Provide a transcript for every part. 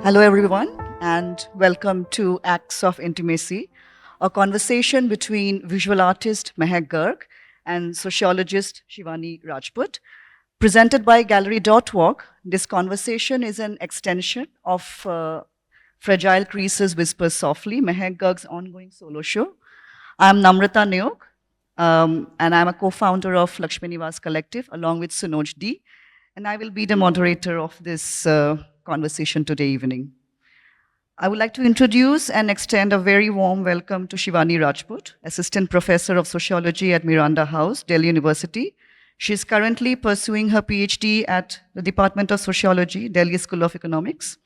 Hello, everyone, and welcome to Acts of Intimacy, a conversation between visual artist Mehak Garg and sociologist Shivani Rajput. Presented by Gallery.walk, this conversation is an extension of Fragile Creases Whispers Softly, Mehak Garg's ongoing solo show. I'm Namrata Neok, and I'm a co-founder of Lakshmi Nivas Collective along with Sunoj D, and I will be the moderator of this conversation today evening. I would like to introduce and extend a very warm welcome to Shivani Rajput, Assistant Professor of Sociology at Miranda House, Delhi University. She is currently pursuing her PhD at the Department of Sociology, Delhi School of Economics.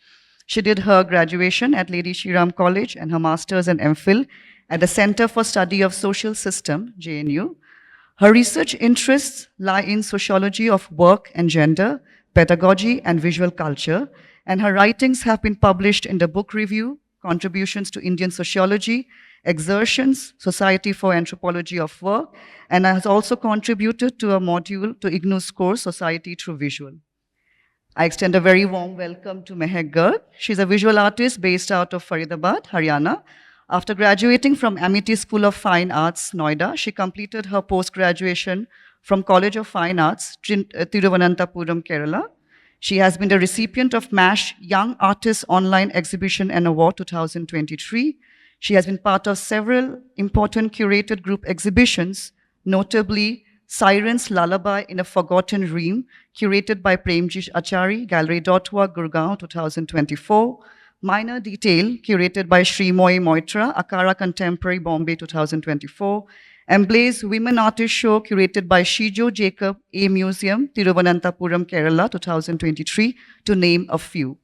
She did her graduation at Lady Shriram College and her master's and MPhil at the Center for Study of Social System, JNU. Her research interests lie in sociology of work and gender, pedagogy, and visual culture, and her writings have been published in the Book Review, Contributions to Indian Sociology, Exertions, Society for Anthropology of Work, and has also contributed to a module to IGNOU's course, Society Through Visual. I extend a very warm welcome to Mehak Garg. She's a visual artist based out of Faridabad, Haryana. After graduating from Amity School of Fine Arts, Noida, she completed her post-graduation from College of Fine Arts, Thiruvananthapuram, Kerala. She has been the recipient of MASH Young Artists Online Exhibition and Award 2023. She has been part of several important curated group exhibitions, notably Siren's Lullaby in a Forgotten Realm, curated by Premji Achari, Gallery.walk, Gurgaon, 2024. Minor Detail, curated by Srimoy Moitra, Akara Contemporary, Bombay, 2024. Emblaze Women Artist Show, curated by Shijo Jacob A Museum, Thiruvananthapuram, Kerala, 2023, to name a few.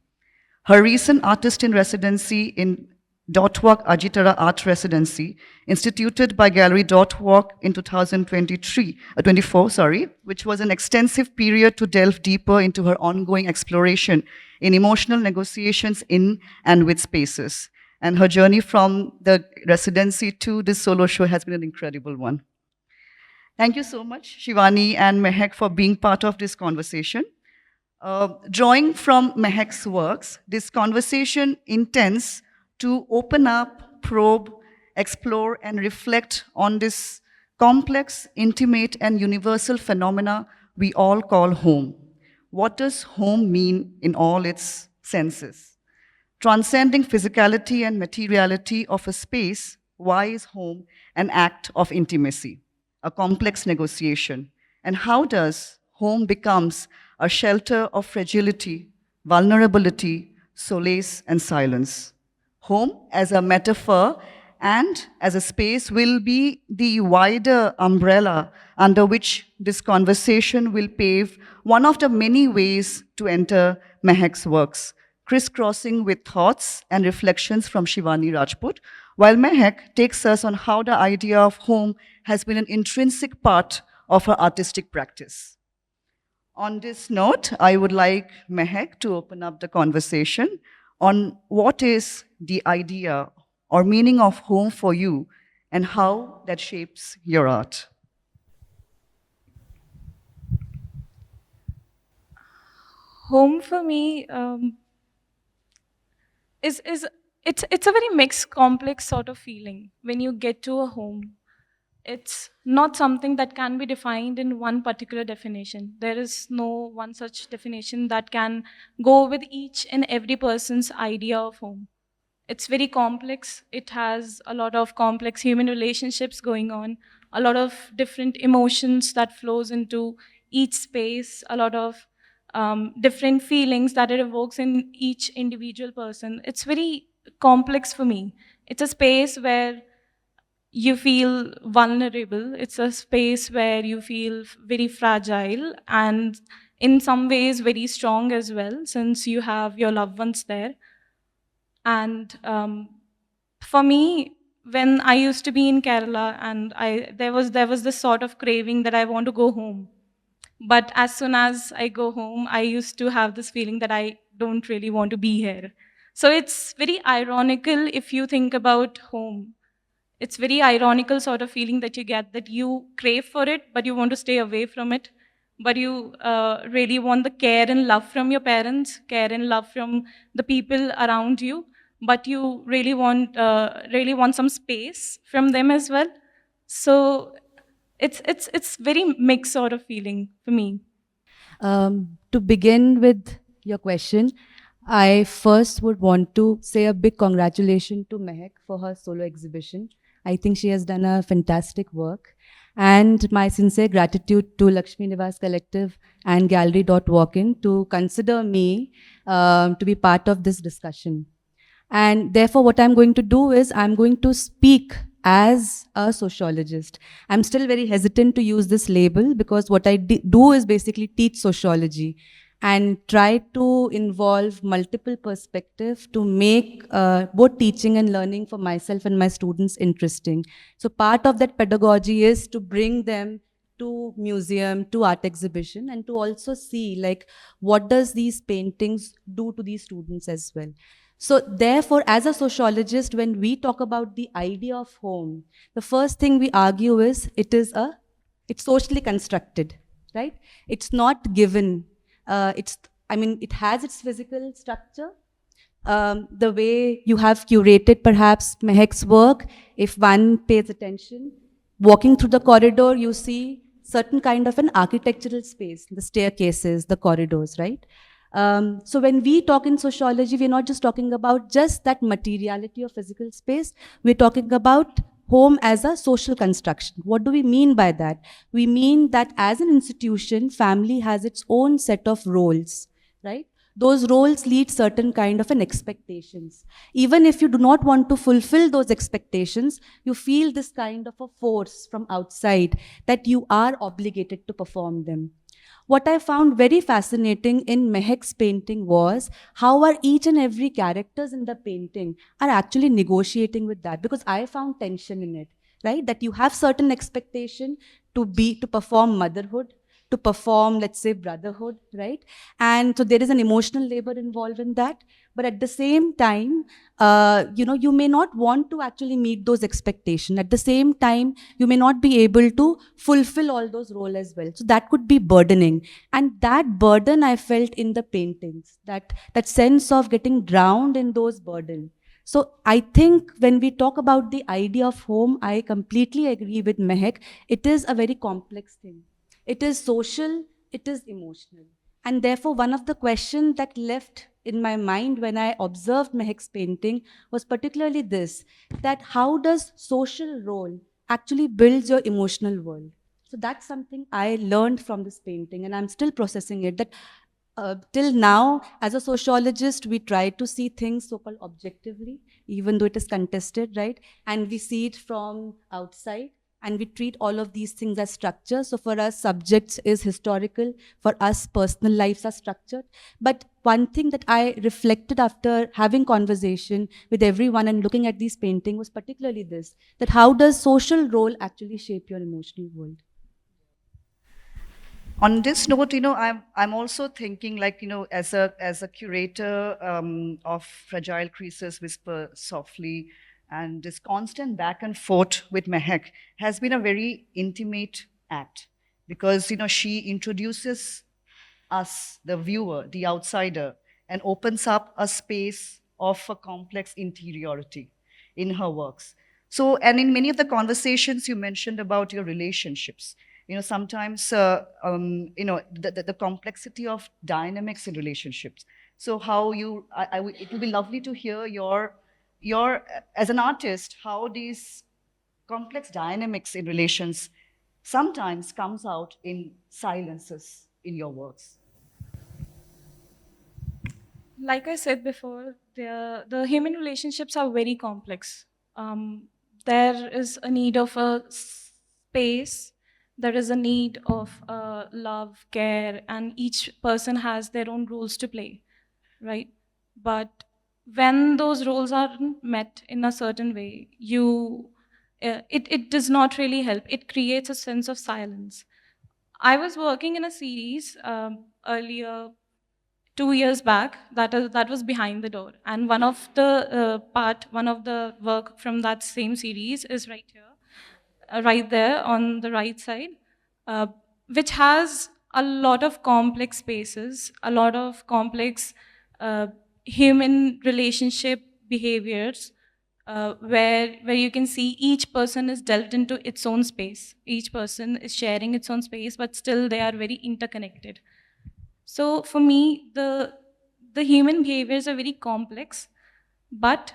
Her recent artist in residency in Dotwalk Ajitara Art Residency, instituted by Gallery.walk in 2024, which was an extensive period to delve deeper into her ongoing exploration in emotional negotiations in and with spaces. And her journey from the residency to this solo show has been an incredible one. Thank you so much, Shivani and Mehak, for being part of this conversation. Drawing from Mehak's works, this conversation intends to open up, probe, explore, and reflect on this complex, intimate, and universal phenomena we all call home. What does home mean in all its senses? Transcending physicality and materiality of a space, why is home an act of intimacy, a complex negotiation? And how does home becomes a shelter of fragility, vulnerability, solace, and silence? Home as a metaphor and as a space will be the wider umbrella under which this conversation will pave one of the many ways to enter Mehak's works, crisscrossing with thoughts and reflections from Shivani Rajput, while Mehak takes us on how the idea of home has been an intrinsic part of her artistic practice. On this note, I would like Mehak to open up the conversation on what is the idea or meaning of home for you and how that shapes your art. Home for me is it's a very mixed, complex sort of feeling when you get to a home. It's not something that can be defined in one particular definition. There is no one such definition that can go with each and every person's idea of home. It's very complex. It has a lot of complex human relationships going on, a lot of different emotions that flows into each space, a lot of different feelings that it evokes in each individual person. It's very complex for me. It's a space where you feel vulnerable. It's a space where you feel very fragile and in some ways very strong as well, since you have your loved ones there. And for me, when I used to be in Kerala, and there was this sort of craving that I want to go home. But as soon as I go home, I used to have this feeling that I don't really want to be here. So it's very ironical if you think about home. It's very ironical sort of feeling that you get, that you crave for it, but you want to stay away from it. but you really want the care and love from your parents, care and love from the people around you, but you really want some space from them as well. So it's very mixed sort of feeling for me. To begin with your question, I first would want to say a big congratulations to Mehak for her solo exhibition. I think she has done a fantastic work. And my sincere gratitude to Lakshmi Nivas Collective and Gallery Walk-in to consider me to be part of this discussion. And therefore, what I'm going to do is I'm going to speak as a sociologist. I'm still very hesitant to use this label because what I do is basically teach sociology and try to involve multiple perspectives to make both teaching and learning for myself and my students interesting. So part of that pedagogy is to bring them to museum, to art exhibition, and to also see like what does these paintings do to these students as well. So therefore, as a sociologist, when we talk about the idea of home, the first thing we argue is it's socially constructed, right? It's not given. It has its physical structure. The way you have curated perhaps Mehak's work, if one pays attention, walking through the corridor, you see certain kind of an architectural space, the staircases, the corridors, right? So when we talk in sociology, we're not just talking about just that materiality of physical space. We're talking about home as a social construction. What do we mean by that? We mean that as an institution, family has its own set of roles, right? Those roles lead certain kind of an expectations. Even if you do not want to fulfill those expectations, you feel this kind of a force from outside that you are obligated to perform them. What I found very fascinating in Mehak's painting was how are each and every characters in the painting are actually negotiating with that, because I found tension in it, right? That you have certain expectation to perform motherhood, to perform, let's say, brotherhood, right? And so there is an emotional labor involved in that. But at the same time, you may not want to actually meet those expectations. At the same time, you may not be able to fulfill all those roles as well. So that could be burdening. And that burden I felt in the paintings, that sense of getting drowned in those burdens. So I think when we talk about the idea of home, I completely agree with Mehak. It is a very complex thing. It is social, it is emotional. And therefore, one of the questions that left in my mind when I observed Mehak's painting was particularly this, that how does social role actually build your emotional world? So that's something I learned from this painting, and I'm still processing it, that till now, as a sociologist, we try to see things so-called objectively, even though it is contested, right? And we see it from outside, and we treat all of these things as structure. So for us, subjects is historical. For us, personal lives are structured. But one thing that I reflected after having conversation with everyone and looking at these paintings was particularly this, that how does social role actually shape your emotional world? On this note, I'm also thinking, like, as a curator of Fragile Creases Whisper Softly, and this constant back and forth with Mehak has been a very intimate act, because she introduces us, the viewer, the outsider, and opens up a space of a complex interiority in her works. So, and in many of the conversations you mentioned about your relationships, sometimes, the complexity of dynamics in relationships. So, how it will be lovely to hear as an artist, how these complex dynamics in relations sometimes comes out in silences in your works. Like I said before, the human relationships are very complex. Um, there is a need of a space, there is a need of love, care, and each person has their own roles to play, right? But when those roles aren't met in a certain way, it does not really help. It creates a sense of silence. I was working in a series earlier 2 years back that was Behind the Door, and one of the work from that same series is right here, right there on the right side, uh, which has a lot of complex spaces, a lot of complex uh, human relationship behaviors, where you can see each person is delved into its own space. Each person is sharing its own space, but still they are very interconnected. So for me, the human behaviors are very complex, but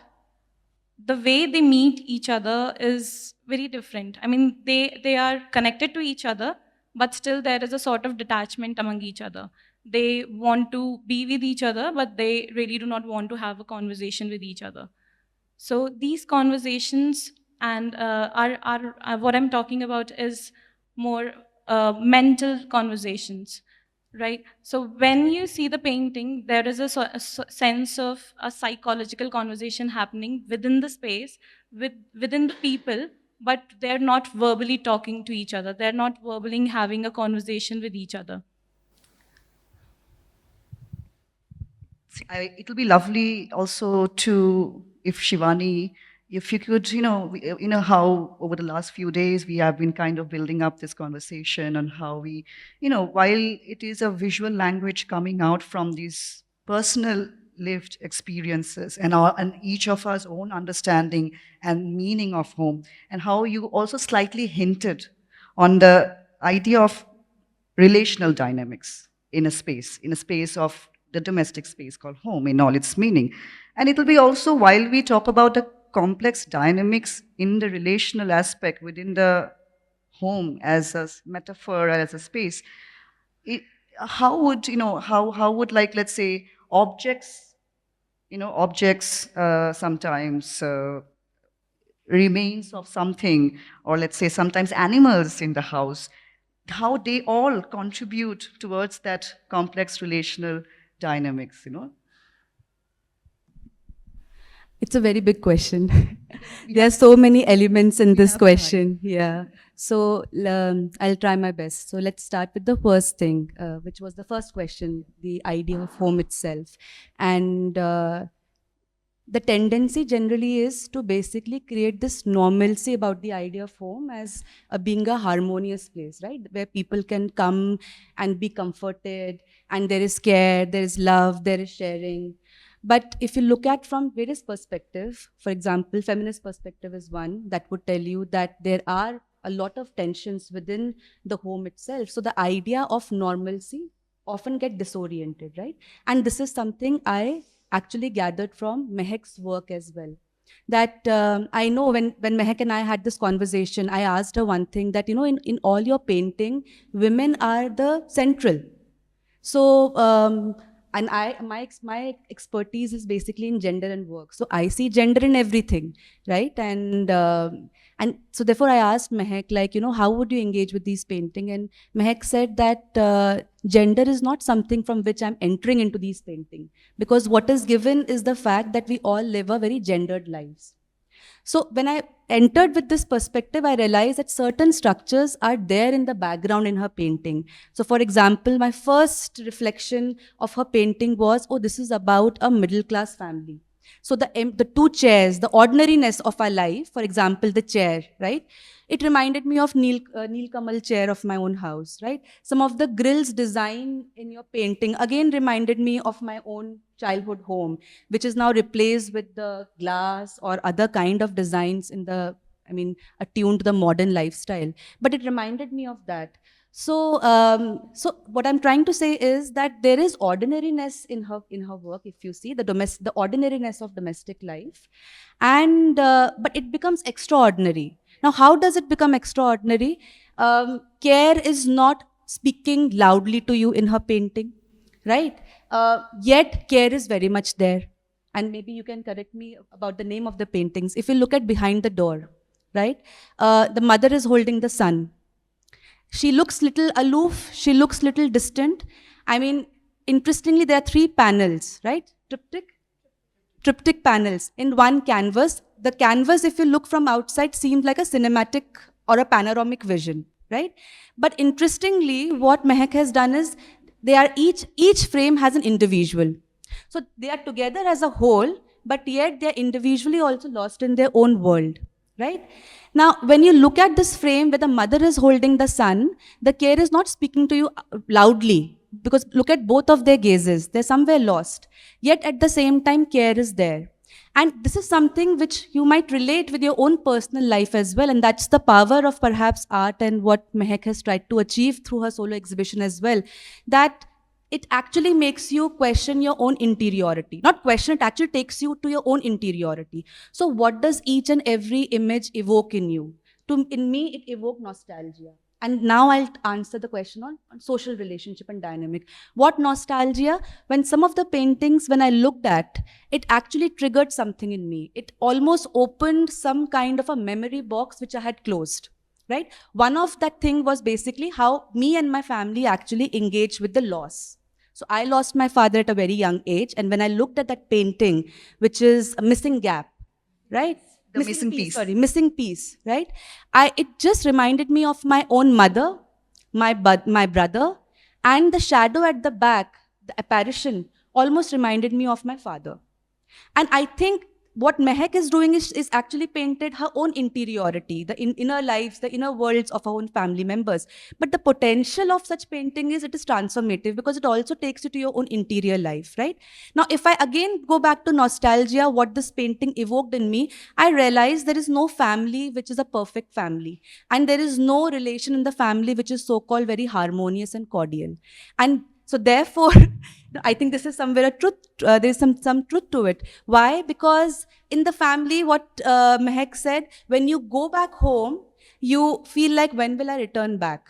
the way they meet each other is very different. I mean, they are connected to each other, but still there is a sort of detachment among each other. They want to be with each other, but they really do not want to have a conversation with each other. So these conversations and what I'm talking about is more mental conversations, right? So when you see the painting, there is a sense of a psychological conversation happening within the space, within the people, but they're not verbally talking to each other. They're not verbally having a conversation with each other. It'll be lovely also to, if Shivani, if you could, you know how over the last few days we have been kind of building up this conversation on how we, while it is a visual language coming out from these personal lived experiences and each of us own understanding and meaning of home, and how you also slightly hinted on the idea of relational dynamics in a space of the domestic space called home in all its meaning. And it will be also, while we talk about the complex dynamics in the relational aspect within the home as a metaphor, as a space, it, how would, how would, like, let's say, objects sometimes remains of something, or let's say sometimes animals in the house, how they all contribute towards that complex relational dynamics. It's a very big question. There are so many elements in this have question. Yeah. So I'll try my best. So let's start with the first thing, which was the first question, the idea of home itself. And the tendency generally is to basically create this normalcy about the idea of home as being a harmonious place, right? Where people can come and be comforted, and there is care, there is love, there is sharing. But if you look at from various perspectives, for example, feminist perspective is one that would tell you that there are a lot of tensions within the home itself. So the idea of normalcy often get disoriented, right? And this is something I actually gathered from Mehak's work as well. That I know when Mehak and I had this conversation, I asked her one thing that, in all your painting, women are the central. So, and my expertise is basically in gender and work. So I see gender in everything, right? And so therefore I asked Mehak, like, how would you engage with these painting? And Mehak said that gender is not something from which I'm entering into these painting, because what is given is the fact that we all live a very gendered lives. So when I entered with this perspective, I realized that certain structures are there in the background in her painting. So for example, my first reflection of her painting was, oh, this is about a middle class family. So the two chairs, the ordinariness of our life, for example, the chair, right? It reminded me of Neil Kamal chair of my own house, right? Some of the grills design in your painting again reminded me of my own childhood home, which is now replaced with the glass or other kind of designs attuned to the modern lifestyle. But it reminded me of that. So, so what I'm trying to say is that there is ordinariness in her work. If you see the ordinariness of domestic life, and but it becomes extraordinary. Now, how does it become extraordinary? Care is not speaking loudly to you in her painting, right? Yet care is very much there. And maybe you can correct me about the name of the paintings. If you look at behind the door, right? The mother is holding the son. She looks little aloof, she looks little distant. I mean, interestingly, there are 3 panels, right? Triptych panels in one canvas. The canvas, if you look from outside, seems like a cinematic or a panoramic vision, right? But interestingly, what Mehak has done is, they are each frame has an individual. So they are together as a whole, but yet they are individually also lost in their own world. right? Now, when you look at this frame where the mother is holding the son, the care is not speaking to you loudly, because look at both of their gazes. They're somewhere lost. Yet at the same time, care is there. And this is something which you might relate with your own personal life as well. And that's the power of perhaps art and what Mehak has tried to achieve through her solo exhibition as well. That it actually makes you question your own interiority. Not question, it actually takes you to your own interiority. So what does each and every image evoke in you? In me, it evoked nostalgia. And now I'll answer the question on social relationship and dynamic. What nostalgia? When some of the paintings, when I looked at, it actually triggered something in me. It almost opened some kind of a memory box which I had closed. Right? One of that thing was basically how me and my family actually engaged with the loss. So I lost my father at a very young age. And when I looked at that painting, which is a missing gap, right? The missing piece. Sorry, missing piece, right? It just reminded me of my own mother, my brother, and the shadow at the back, the apparition, almost reminded me of my father. And I think what Mehak is doing is actually painted her own interiority, the inner lives, the inner worlds of her own family members. But the potential of such painting is it is transformative because it also takes you to your own interior life, right? Now, if I again go back to nostalgia, what this painting evoked in me, I realized there is no family which is a perfect family. And there is no relation in the family which is so-called very harmonious and cordial. And so therefore, I think this is somewhere a truth, there's some truth to it. Why? Because in the family, what Mehak said, when you go back home, you feel like, when will I return back?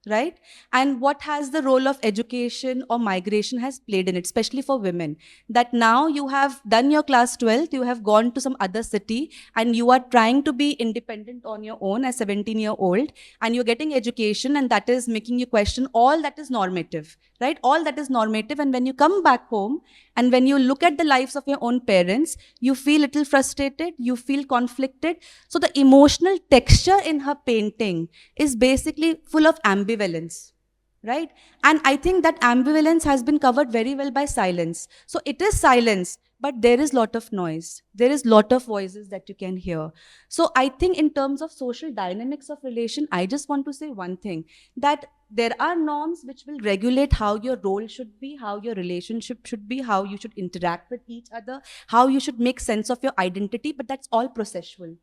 Right? And what has the role of education or migration has played in it, especially for women? That now you have done your class 12th, you have gone to some other city, and you are trying to be independent on your own as 17-year-old, and you're getting education, and that is making you question all that is normative, right? All that is normative. And when you come back home, and when you look at the lives of your own parents, you feel a little frustrated, you feel conflicted. So the emotional texture in her painting is basically full of ambivalence, right? And I think that ambivalence has been covered very well by silence. So it is silence, but there is lot of noise. There is lot of voices that you can hear. So I think in terms of social dynamics of relation, I just want to say one thing, that there are norms which will regulate how your role should be, how your relationship should be, how you should interact with each other, how you should make sense of your identity, but that's all processual.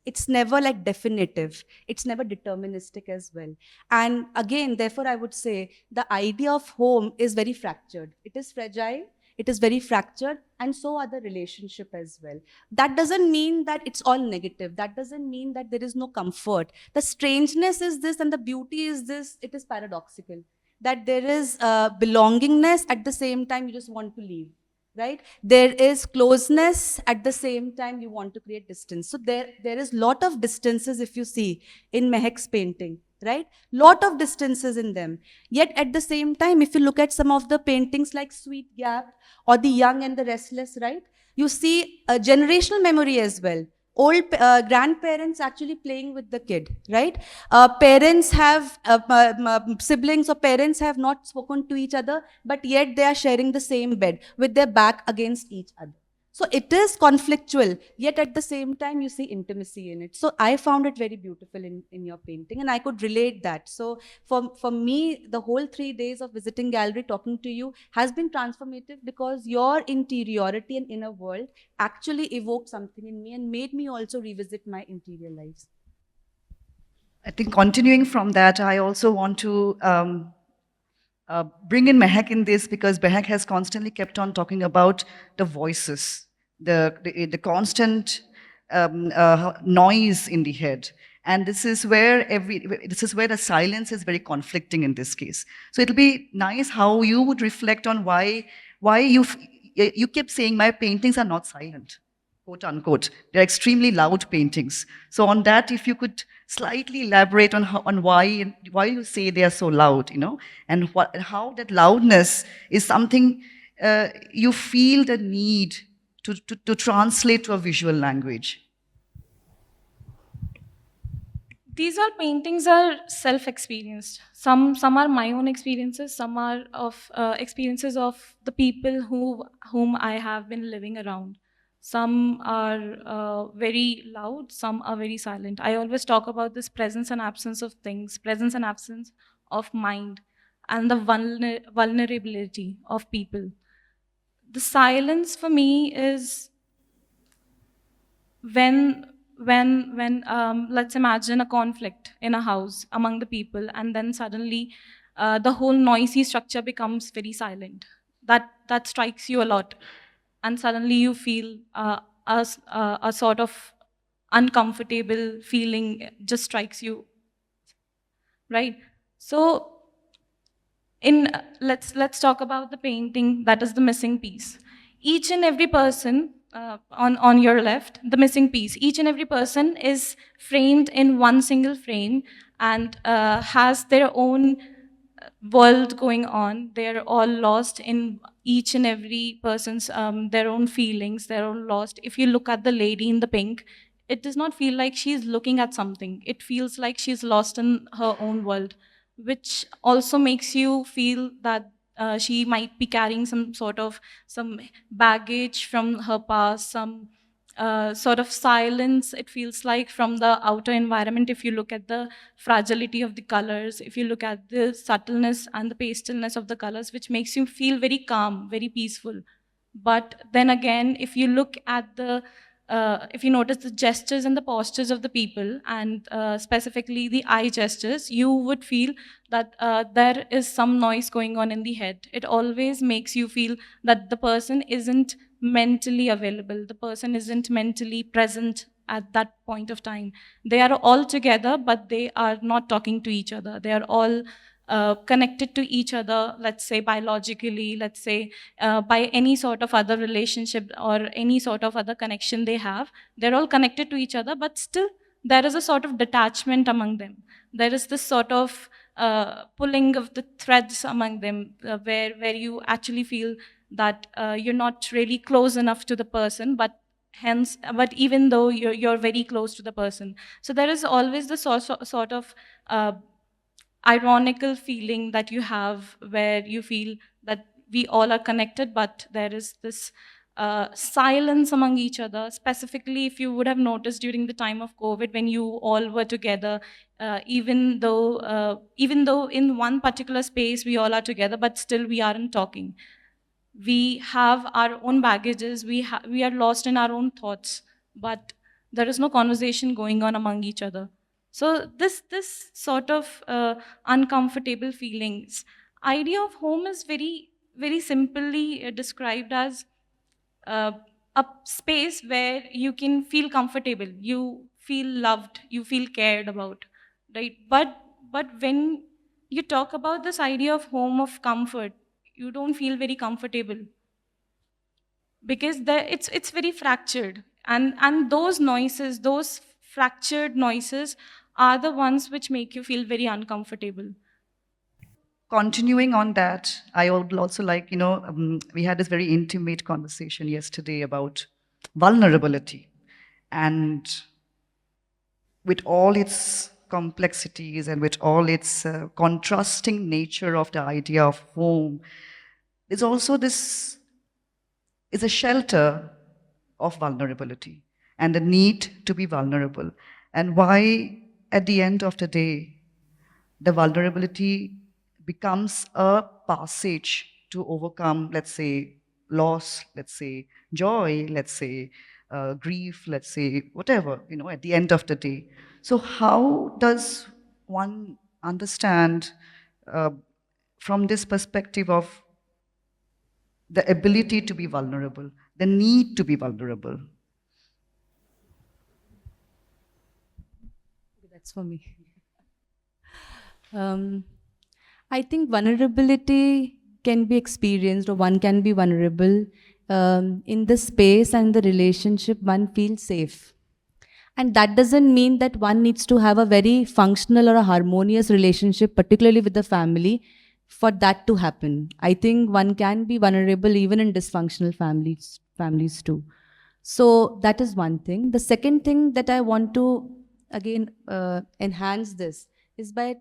It's never like definitive. It's never deterministic as well. And again, therefore, I would say the idea of home is very fractured. It is fragile, it is very fractured, and so are the relationship as well. That doesn't mean that it's all negative. That doesn't mean that there is no comfort. The strangeness is this and the beauty is this. It is paradoxical. That there is belongingness, at the same time you just want to leave. Right? There is closeness, at the same time you want to create distance. So there is lot of distances if you see in Mehak's painting, right? Lot of distances in them. Yet at the same time, if you look at some of the paintings like Sweet Gap or The Young and the Restless, right? You see a generational memory as well. Old grandparents actually playing with the kid, right? Parents have, siblings or parents have not spoken to each other, but yet they are sharing the same bed with their back against each other. So it is conflictual, yet at the same time you see intimacy in it. So I found it very beautiful in your painting, and I could relate that. So for me, the whole 3 days of visiting gallery, talking to you, has been transformative because your interiority and inner world actually evoked something in me and made me also revisit my interior lives. I think continuing from that, I also want to bring in Mehak in this, because Mehak has constantly kept on talking about the voices, the constant noise in the head. And this is where the silence is very conflicting in this case. So it'll be nice how you would reflect on why you kept saying my paintings are not silent, quote unquote. They're extremely loud paintings. So on that, if you could slightly elaborate on why you say they are so loud, and how that loudness is something you feel the need to translate to a visual language. These all paintings are self-experienced. Some are my own experiences. Some are of experiences of the people whom I have been living around. Some are very loud, some are very silent. I always talk about this presence and absence of things, presence and absence of mind, and the vulnerability of people. The silence for me is when let's imagine a conflict in a house among the people, and then suddenly the whole noisy structure becomes very silent. That strikes you a lot, and suddenly you feel a sort of uncomfortable feeling just strikes you, right? So in let's talk about the painting that is the missing piece. Each and every person on your left, the missing piece, each and every person is framed in one single frame, and has their own world going on. They're all lost in each and every person's their own feelings. They're all lost. If you look at the lady in the pink, it does not feel like she's looking at something. It feels like she's lost in her own world, which also makes you feel that she might be carrying some baggage from her past, some sort of silence, it feels like, from the outer environment. If you look at the fragility of the colors, if you look at the subtleness and the pastelness of the colors, which makes you feel very calm, very peaceful. But then again, if you look at the if you notice the gestures and the postures of the people, and specifically the eye gestures, you would feel that there is some noise going on in the head. It always makes you feel that the person isn't mentally available, the person isn't mentally present at that point of time. They are all together, but they are not talking to each other. They are all connected to each other, let's say biologically, let's say by any sort of other relationship or any sort of other connection they have. They're all connected to each other, but still there is a sort of detachment among them. There is this sort of pulling of the threads among them, where you actually feel that you're not really close enough to the person, but even though you're very close to the person. So there is always the sort of ironical feeling that you have, where you feel that we all are connected, but there is this silence among each other. Specifically, if you would have noticed during the time of COVID, when you all were together, even though in one particular space we all are together, but still we aren't talking. We have our own baggages, we are lost in our own thoughts, but there is no conversation going on among each other. So this sort of uncomfortable feelings, idea of home is very simply described as uh, a space where you can feel comfortable, you feel loved, you feel cared about, right? But when you talk about this idea of home, of comfort, you don't feel very comfortable, because it's very fractured, and those noises, those fractured noises, are the ones which make you feel very uncomfortable. Continuing on that, I would also like, we had this very intimate conversation yesterday about vulnerability. And with all its complexities and with all its contrasting nature of the idea of home, there's also this is a shelter of vulnerability and the need to be vulnerable. And why, at the end of the day, the vulnerability becomes a passage to overcome, let's say, loss, let's say, joy, let's say, grief, let's say, whatever, at the end of the day. So, how does one understand uh, from this perspective of the ability to be vulnerable, the need to be vulnerable? That's for me. Um, I think vulnerability can be experienced, or one can be vulnerable in the space and the relationship one feels safe. And that doesn't mean that one needs to have a very functional or a harmonious relationship, particularly with the family, for that to happen. I think one can be vulnerable even in dysfunctional families too. So that is one thing. The second thing that I want to again enhance this is by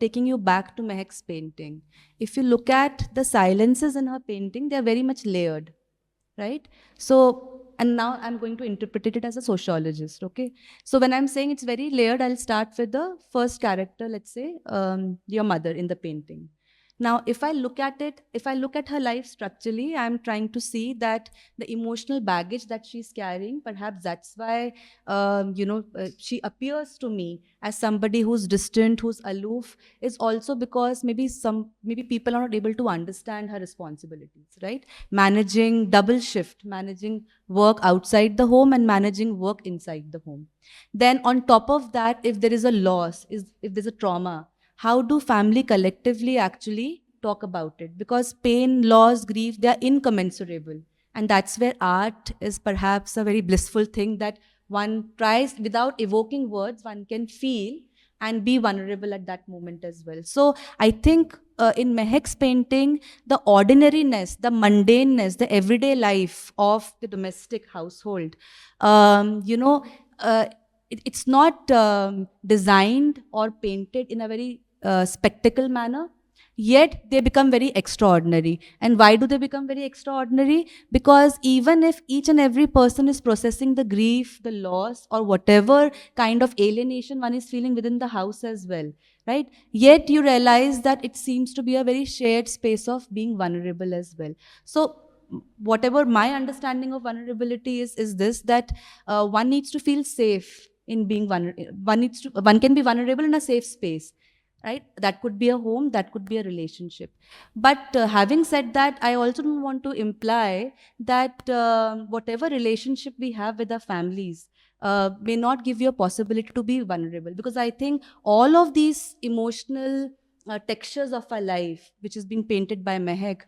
taking you back to Mehak's painting. If you look at the silences in her painting, they are very much layered, right? So and now I'm going to interpret it as a sociologist, okay? So when I'm saying it's very layered, I'll start with the first character, let's say, your mother in the painting. Now, if I look at it, if I look at her life structurally, I'm trying to see that the emotional baggage that she's carrying, perhaps that's why, she appears to me as somebody who's distant, who's aloof, is also because maybe people are not able to understand her responsibilities, right? Managing double shift, managing work outside the home and managing work inside the home. Then on top of that, if there is a loss, if there's a trauma, how do family collectively actually talk about it? Because pain, loss, grief, they are incommensurable. And that's where art is perhaps a very blissful thing, that one tries, without evoking words, one can feel and be vulnerable at that moment as well. So I think in Mehak's painting, the ordinariness, the mundaneness, the everyday life of the domestic household, um, you know, uh, it's not designed or painted in a very spectacle manner, yet they become very extraordinary. And why do they become very extraordinary? Because even if each and every person is processing the grief, the loss, or whatever kind of alienation one is feeling within the house as well, right? Yet you realize that it seems to be a very shared space of being vulnerable as well. So whatever my understanding of vulnerability is this, that one needs to feel safe in being vulnerable. One can be vulnerable in a safe space, right? That could be a home, that could be a relationship. But having said that, I also don't want to imply that whatever relationship we have with our families may not give you a possibility to be vulnerable, because I think all of these emotional textures of our life, which is being painted by Mehak,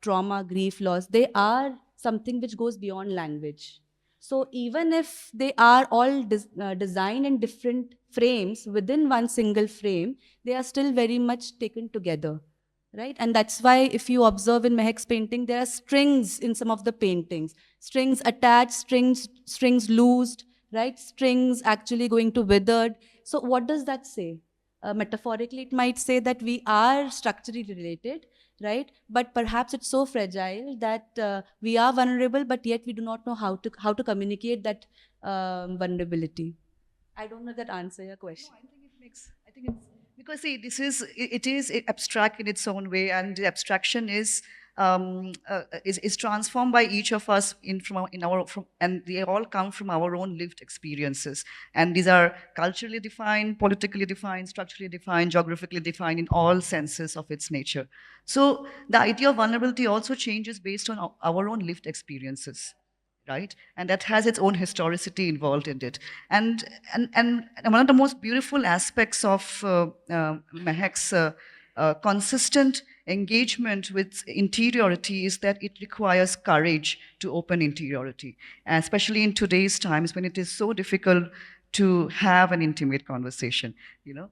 trauma, grief, loss, they are something which goes beyond language. So even if they are all designed in different frames within one single frame, they are still very much taken together, right? And that's why if you observe in Mehak's painting, there are strings in some of the paintings, strings attached, strings loosed, right? Strings actually going to withered. So what does that say? Metaphorically, it might say that we are structurally related, right? But perhaps it's so fragile that we are vulnerable, but yet we do not know how to communicate that vulnerability. I don't know if that answer your question. No, I think it makes. I think it's because see, it is abstract in its own way, and the abstraction is transformed by each of us in our from, and they all come from our own lived experiences, and these are culturally defined, politically defined, structurally defined, geographically defined in all senses of its nature. So the idea of vulnerability also changes based on our own lived experiences, right? And that has its own historicity involved in it. And one of the most beautiful aspects of Mehak's consistent engagement with interiority is that it requires courage to open interiority, and especially in today's times when it is so difficult to have an intimate conversation, you know.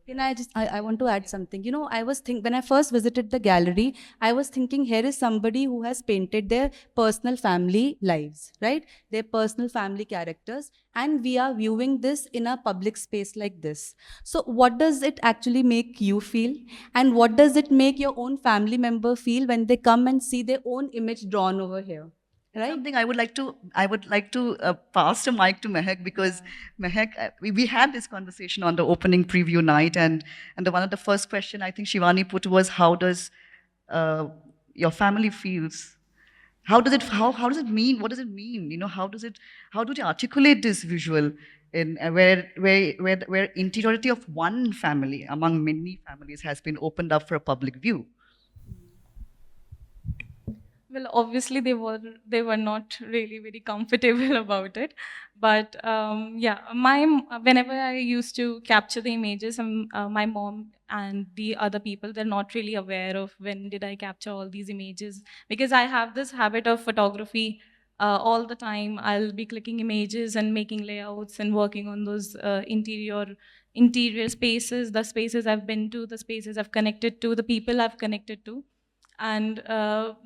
Can I want to add something. When I first visited the gallery, I was thinking, here is somebody who has painted their personal family lives, right? Their personal family characters, and we are viewing this in a public space like this. So what does it actually make you feel? And what does it make your own family member feel when they come and see their own image drawn over here? Right? Something I would like to pass the mic to Mehak, because Mehak, we had this conversation on the opening preview night, and one of the first question I think Shivani put was, how does your family feels? How does it mean? What does it mean? How do they articulate this visual in where interiority of one family among many families has been opened up for a public view? Well, obviously they were not really very comfortable about it, but yeah, whenever I used to capture the images, my mom and the other people, they're not really aware of when did I capture all these images, because I have this habit of photography. All the time I'll be clicking images and making layouts and working on those interior spaces, the spaces I've been to, the spaces I've connected to, the people I've connected to. And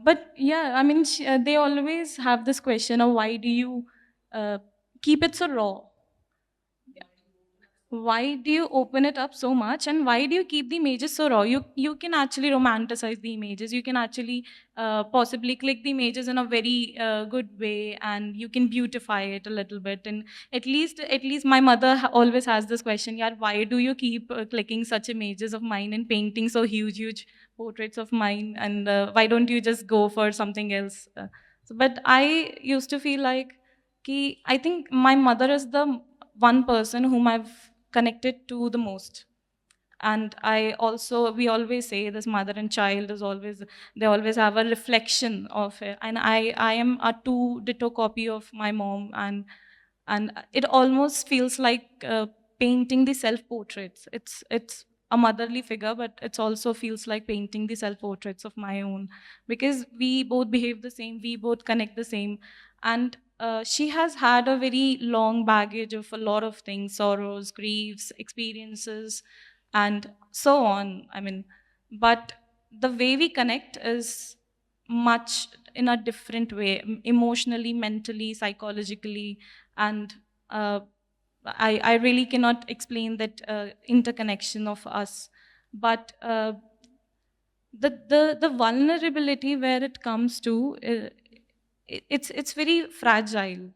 but yeah, I mean, they always have this question of, why do you uh, keep it so raw? why do you open it up so much, and why do you keep the images so raw? You can actually romanticize the images. You can actually possibly click the images in a very good way, and you can beautify it a little bit. And at least my mother always has this question, yeah, why do you keep clicking such images of mine and painting so huge portraits of mine, and why don't you just go for something else? But I used to feel like I think my mother is the one person whom I've connected to the most. And we always say this mother and child is always, they always have a reflection of it. And I am a two ditto copy of my mom. And it almost feels like painting the self portraits. It's a motherly figure, but it also feels like painting the self portraits of my own, because we both behave the same, we both connect the same. And she has had a very long baggage of a lot of things, sorrows, griefs, experiences, and so on. I mean, but the way we connect is much in a different way, emotionally, mentally, psychologically. And I really cannot explain that interconnection of us. But the vulnerability where it comes to, it's very fragile.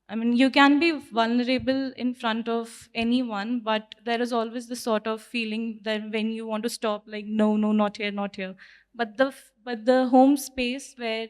I mean, you can be vulnerable in front of anyone, but there is always this sort of feeling that when you want to stop, like, no, no, not here, not here. But the home space where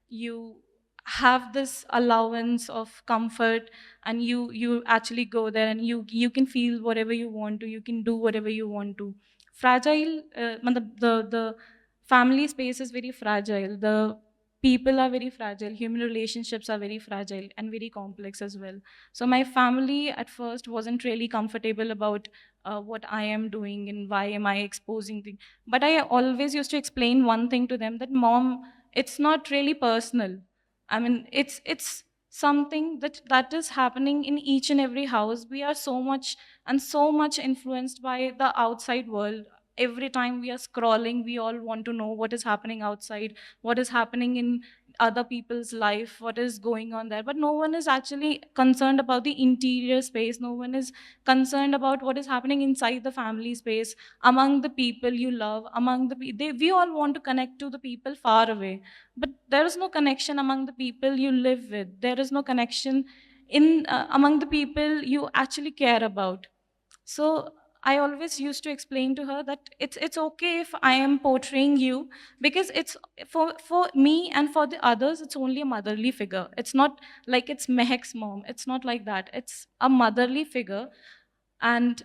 you have this allowance of comfort, and you actually go there, and you can feel whatever you want to, you can do whatever you want to. Fragile, the family space is very fragile. The people are very fragile, human relationships are very fragile and very complex as well. So my family at first wasn't really comfortable about what I am doing and why am I exposing things. But I always used to explain one thing to them, that mom, it's not really personal. I mean, it's something that is happening in each and every house. We are so much influenced by the outside world. Every time we are scrolling, we all want to know what is happening outside, what is happening in other people's life, what is going on there. But no one is actually concerned about the interior space. No one is concerned about what is happening inside the family space, among the people you love, among we all want to connect to the people far away. But there is no connection among the people you live with. There is no connection in among the people you actually care about. So I always used to explain to her that it's okay if I am portraying you, because it's for me and for the others, it's only a motherly figure. It's not like it's Mehak's mom. It's not like that. It's a motherly figure, and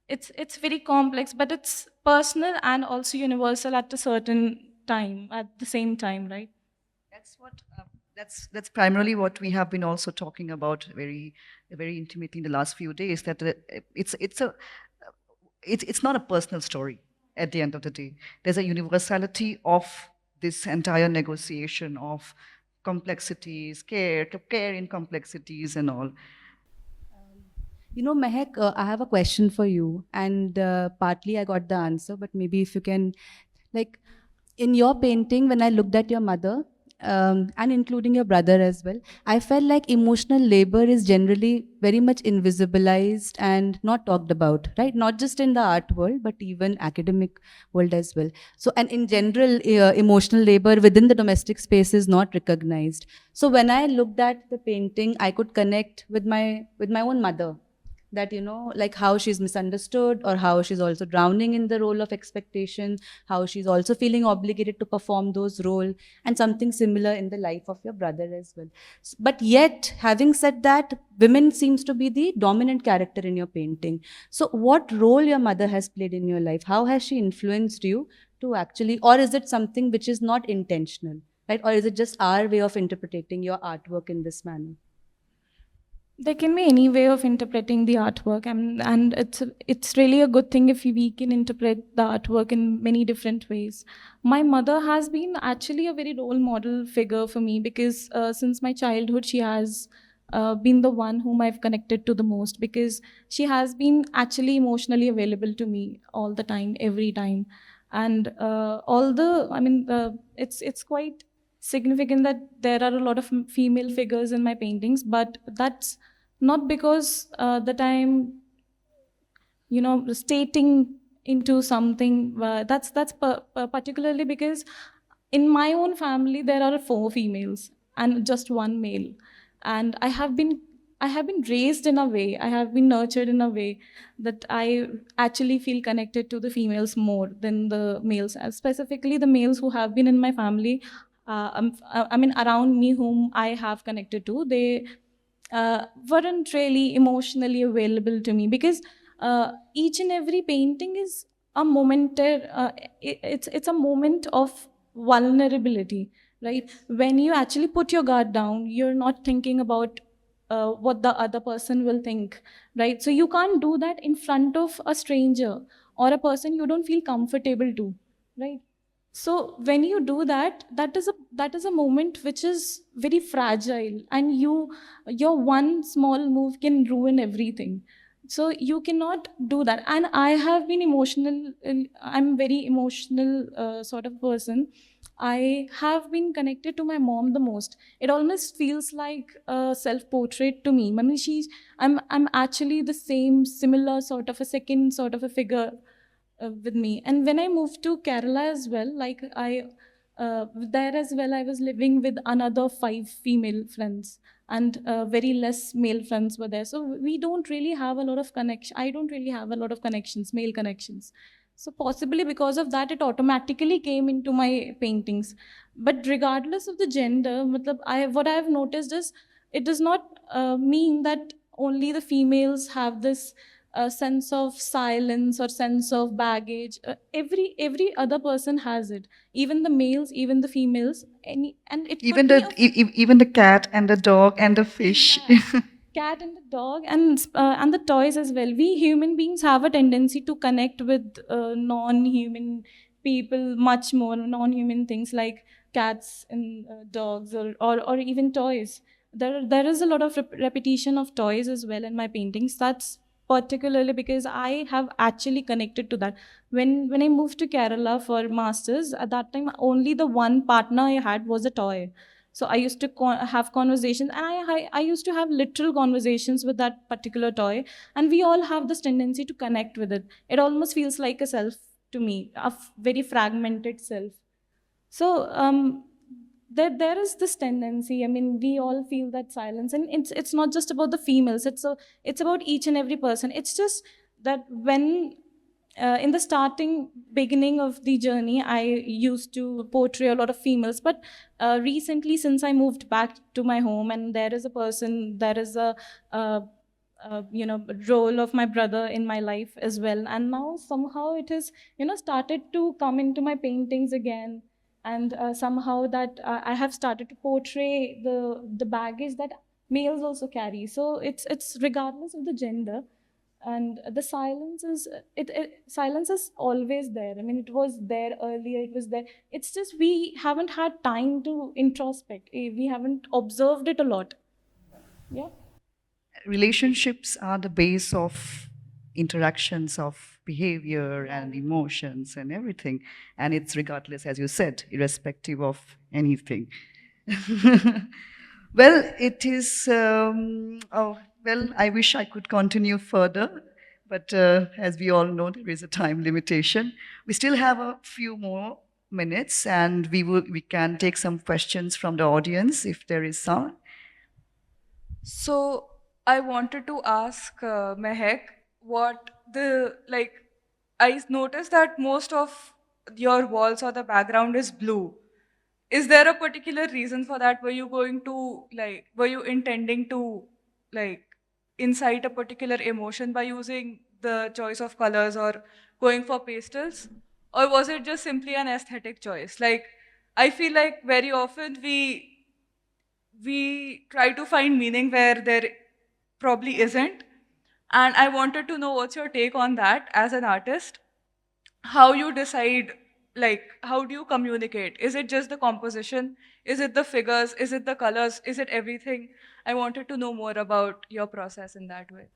it's very complex, but it's personal and also universal at a certain time, at the same time, right? That's what that's primarily what we have been also talking about very intimately in the last few days. That it's not a personal story at the end of the day. There's a universality of this entire negotiation of complexities, care in complexities, and all. You know, Mehak, I have a question for you, and partly I got the answer, but maybe if you can, like, in your painting, when I looked at your mother, and including your brother as well, I felt like emotional labor is generally very much invisibilized and not talked about, right? Not just in the art world, but even academic world as well. So, and in general, emotional labor within the domestic space is not recognized. So, when I looked at the painting, I could connect with my own mother, that, you know, like how she's misunderstood, or how she's also drowning in the role of expectation, how she's also feeling obligated to perform those roles, and something similar in the life of your brother as well. But yet, having said that, women seems to be the dominant character in your painting. So what role your mother has played in your life? How has she influenced you to actually, or is it something which is not intentional, right? Or is it just our way of interpreting your artwork in this manner? There can be any way of interpreting the artwork, and it's really a good thing if we can interpret the artwork in many different ways. My mother has been actually a very role model figure for me, because since my childhood, she has been the one whom I've connected to the most, because she has been actually emotionally available to me all the time, every time. And although, I mean, it's quite significant that there are a lot of female figures in my paintings, but that's not because that I'm stating into something. Particularly because in my own family there are 4 females and just 1 male, and I have been raised in a way, I have been nurtured in a way that I actually feel connected to the females more than the males, specifically the males who have been in my family. I mean, around me, whom I have connected to, they weren't really emotionally available to me, because each and every painting is a it's a moment of vulnerability, right? When you actually put your guard down, you're not thinking about what the other person will think, right? So you can't do that in front of a stranger or a person you don't feel comfortable to, right? So when you do that, that is a moment which is very fragile, and your one small move can ruin everything. So you cannot do that. And I have been emotional. I'm very emotional sort of person. I have been connected to my mom the most. It almost feels like a self-portrait to me. I mean, I'm actually the same, similar sort of a second sort of a figure with me. And when I moved to Kerala as well, like there as well, I was living with another 5 female friends, and very less male friends were there. So we don't really have a lot of connection. I don't really have a lot of connections, male connections. So possibly because of that, it automatically came into my paintings. But regardless of the gender, what I have noticed is it does not mean that only the females have this a sense of silence or sense of baggage. Every other person has it, even the males, even the females, and it Even could be the a even the cat and the dog and the fish. yeah, cat and the dog, and the toys as well. We human beings have a tendency to connect with non-human people much more, non-human things like cats and dogs, or even toys. There is a lot of repetition of toys as well in my paintings. That's particularly because I have actually connected to that. When I moved to Kerala for masters, at that time only the one partner I had was a toy. So I used to have conversations, and I used to have literal conversations with that particular toy, and we all have this tendency to connect with it. It almost feels like a self to me, a very fragmented self. So there is this tendency. I mean, we all feel that silence, and it's not just about the females. It's about each and every person. It's just that when in the starting beginning of the journey, I used to portray a lot of females, but recently, since I moved back to my home, and there is a role of my brother in my life as well, and now somehow it has started to come into my paintings again, and somehow that I have started to portray the baggage that males also carry. So it's regardless of the gender, and the silence is always there. I mean, it was there earlier, it was there. It's just we haven't had time to introspect. We haven't observed it a lot. Yeah. Relationships are the base of interactions of behavior and emotions and everything. And it's regardless, as you said, irrespective of anything. Well, it is, oh, well, I wish I could continue further, but as we all know, there is a time limitation. We still have a few more minutes, and we can take some questions from the audience if there is some. So I wanted to ask Mehak what the like. I noticed that most of your walls or the background is blue. Is there a particular reason for that? Were you going to were you intending to like incite a particular emotion by using the choice of colors or going for pastels? Or was it just simply an aesthetic choice? Like, I feel like very often we try to find meaning where there probably isn't. And I wanted to know what's your take on that as an artist? How you decide, like, how do you communicate? Is it just the composition? Is it the figures? Is it the colors? Is it everything? I wanted to know more about your process in that way.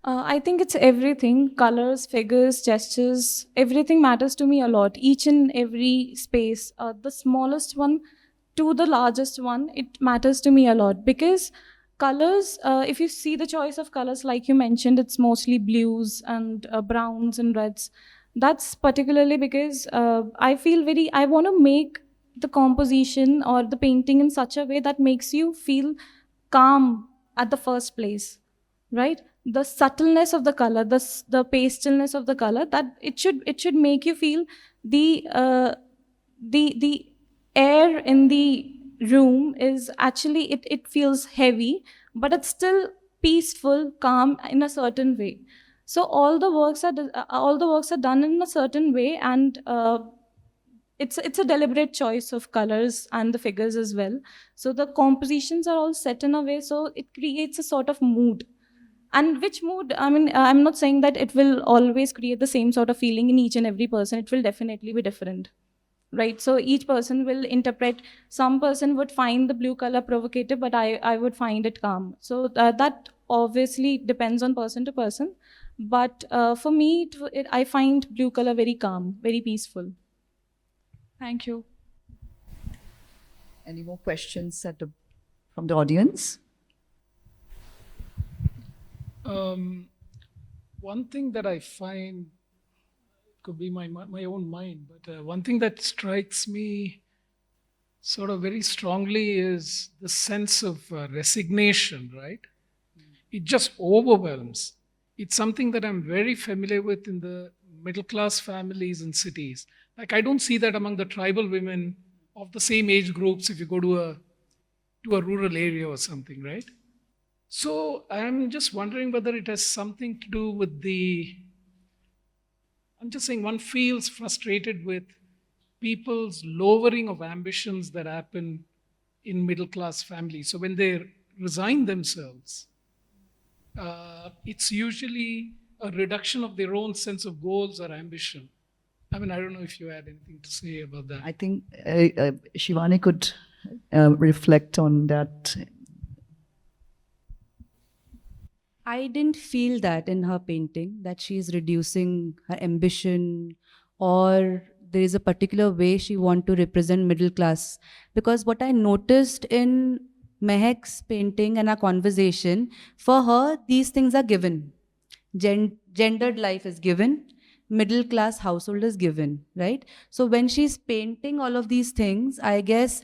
I think it's everything: colors, figures, gestures. Everything matters to me a lot. Each and every space, the smallest one to the largest one, it matters to me a lot, because colors, if you see the choice of colors, like you mentioned, it's mostly blues and browns and reds. That's particularly because I want to make the composition or the painting in such a way that makes you feel calm at the first place, right? The subtleness of the color, the pastelness of the color, that it should make you feel the the air in the room is actually, it feels heavy, but it's still peaceful, calm in a certain way. So all the works are done in a certain way, and it's a deliberate choice of colors and the figures as well. So the compositions are all set in a way so it creates a sort of mood. And which mood, I mean, I'm not saying that it will always create the same sort of feeling in each and every person. It will definitely be different, right? So each person will interpret. Some person would find the blue color provocative, but I would find it calm. So that obviously depends on person to person. But for me, I find blue color very calm, very peaceful. Thank you. Any more questions from the audience? One thing that I find, could be my own mind, but one thing that strikes me sort of very strongly is the sense of resignation, right? It just overwhelms. It's something that I'm very familiar with in the middle class families in cities. Like, I don't see that among the tribal women of the same age groups if you go to a rural area or something, right? So I'm just wondering whether it has something to do with I'm just saying, one feels frustrated with people's lowering of ambitions that happen in middle class families. So when they resign themselves, it's usually a reduction of their own sense of goals or ambition. I mean, I don't know if you had anything to say about that. I think Shivani could reflect on that. I didn't feel that in her painting, that she is reducing her ambition, or there is a particular way she want to represent middle class. Because what I noticed in Mehak's painting and our conversation, for her, these things are given. Gendered life is given, middle class household is given, right? So when she's painting all of these things, I guess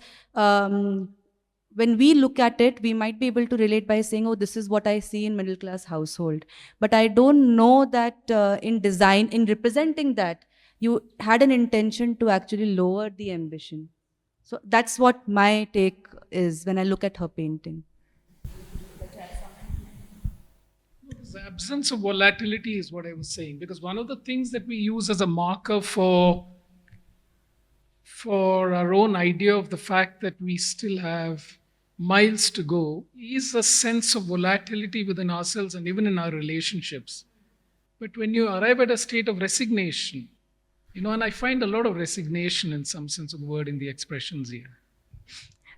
when we look at it, we might be able to relate by saying, oh, this is what I see in middle class household. But I don't know that in design, in representing that, you had an intention to actually lower the ambition. So that's what my take is when I look at her painting. The absence of volatility is what I was saying, because one of the things that we use as a marker for our own idea of the fact that we still have miles to go is a sense of volatility within ourselves and even in our relationships. But when you arrive at a state of resignation, and I find a lot of resignation in some sense of the word in the expressions here.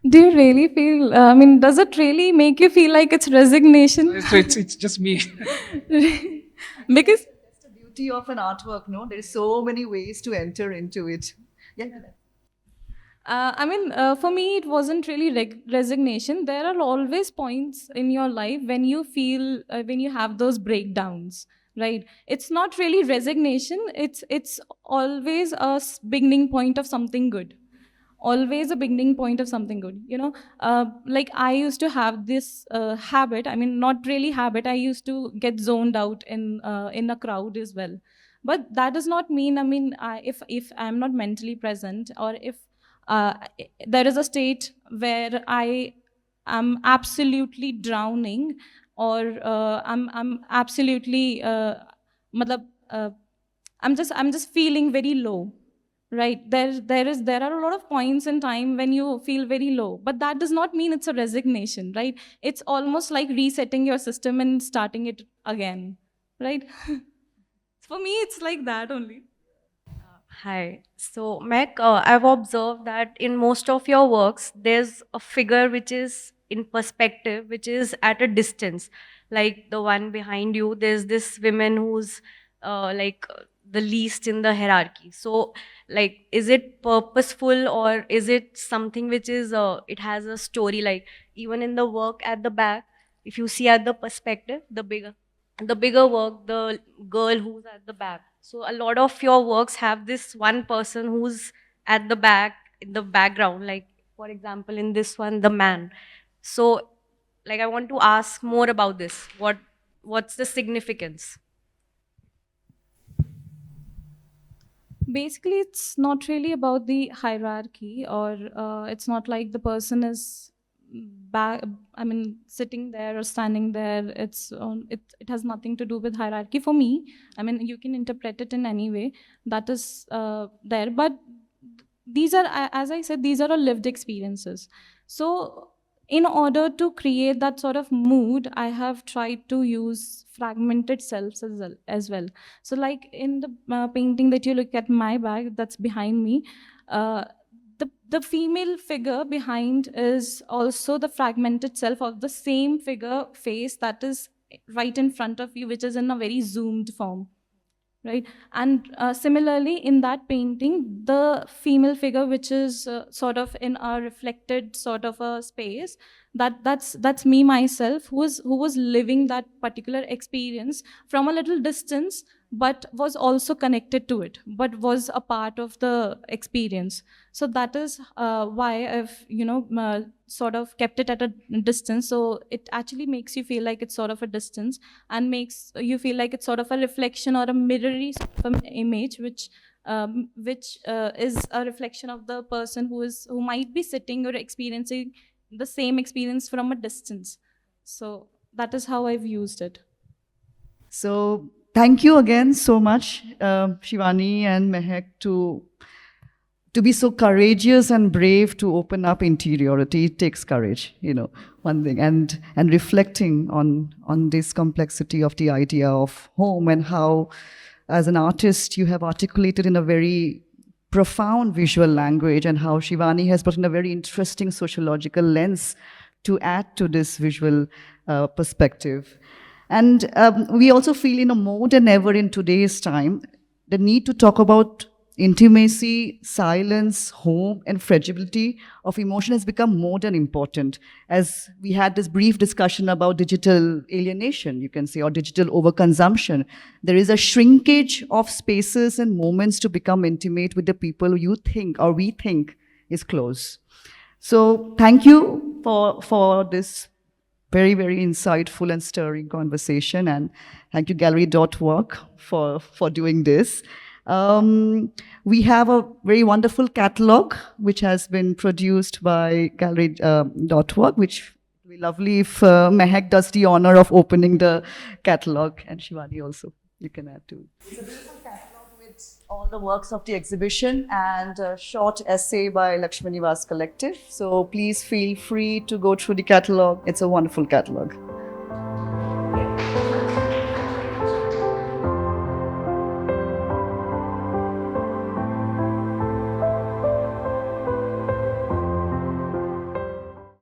Do you really feel, I mean, does it really make you feel like it's resignation? So it's just me. Because That's the beauty of an artwork, no? There's so many ways to enter into it. Yeah. I mean, for me, it wasn't really resignation. There are always points in your life when you feel, when you have those breakdowns, right? It's not really resignation. It's always a beginning point of something good. Always a beginning point of something good. Like I used to have this habit. I mean, not really habit. I used to get zoned out in a crowd as well. But that does not mean, I mean, if I'm not mentally present, or if uh, there is a state where I am absolutely drowning, or I'm absolutely matlab, I'm just feeling very low, right? There are a lot of points in time when you feel very low, but that does not mean it's a resignation, right? It's almost like resetting your system and starting it again, right? For me, it's like that only. Hi. So, Mac, I've observed that in most of your works, there's a figure which is in perspective, which is at a distance. Like the one behind you, there's this woman who's the least in the hierarchy. So, like, is it purposeful, or is it something which is, it has a story? Like, even in the work at the back, if you see at the perspective, the bigger work, the girl who's at the back. So a lot of your works have this one person who's at the back, in the background, like for example in this one, the man. So like I want to ask more about this. What's the significance? Basically, it's not really about the hierarchy, or it's not like the person is back, I mean, sitting there or standing there. It has nothing to do with hierarchy for me. I mean, you can interpret it in any way that is there, but these are, as I said, these are all lived experiences. So in order to create that sort of mood, I have tried to use fragmented selves as well. So like in the painting that you look at my back, that's behind me, uh, the female figure behind is also the fragmented self of the same figure face that is right in front of you, which is in a very zoomed form, right? And similarly, in that painting, the female figure, which is sort of in a reflected sort of a space, that's me myself, who was living that particular experience from a little distance, but was also connected to it, but was a part of the experience. So that is why I've sort of kept it at a distance. So it actually makes you feel like it's sort of a distance, and makes you feel like it's sort of a reflection or a mirrory sort of an image, which is a reflection of the person who might be sitting or experiencing the same experience from a distance. So that is how I've used it. So thank you again so much, Shivani and Mehak, to be so courageous and brave to open up interiority. It takes courage, one thing, and reflecting on this complexity of the idea of home, and how, as an artist, you have articulated in a very profound visual language, and how Shivani has put in a very interesting sociological lens to add to this visual perspective. And we also feel, more than ever in today's time, the need to talk about intimacy, silence, home, and fragility of emotion has become more than important. As we had this brief discussion about digital alienation, you can say, or digital overconsumption, there is a shrinkage of spaces and moments to become intimate with the people you think, or we think, is close. So thank you for this very, very insightful and stirring conversation. And thank you, Gallery.work, for doing this. We have a very wonderful catalog, which has been produced by Gallery.work, which would be lovely if Mehak does the honor of opening the catalog, and Shivani also, you can add to it. It's a beautiful catalog with all the works of the exhibition and a short essay by Lakshmi Nivas Collective. So please feel free to go through the catalog. It's a wonderful catalog.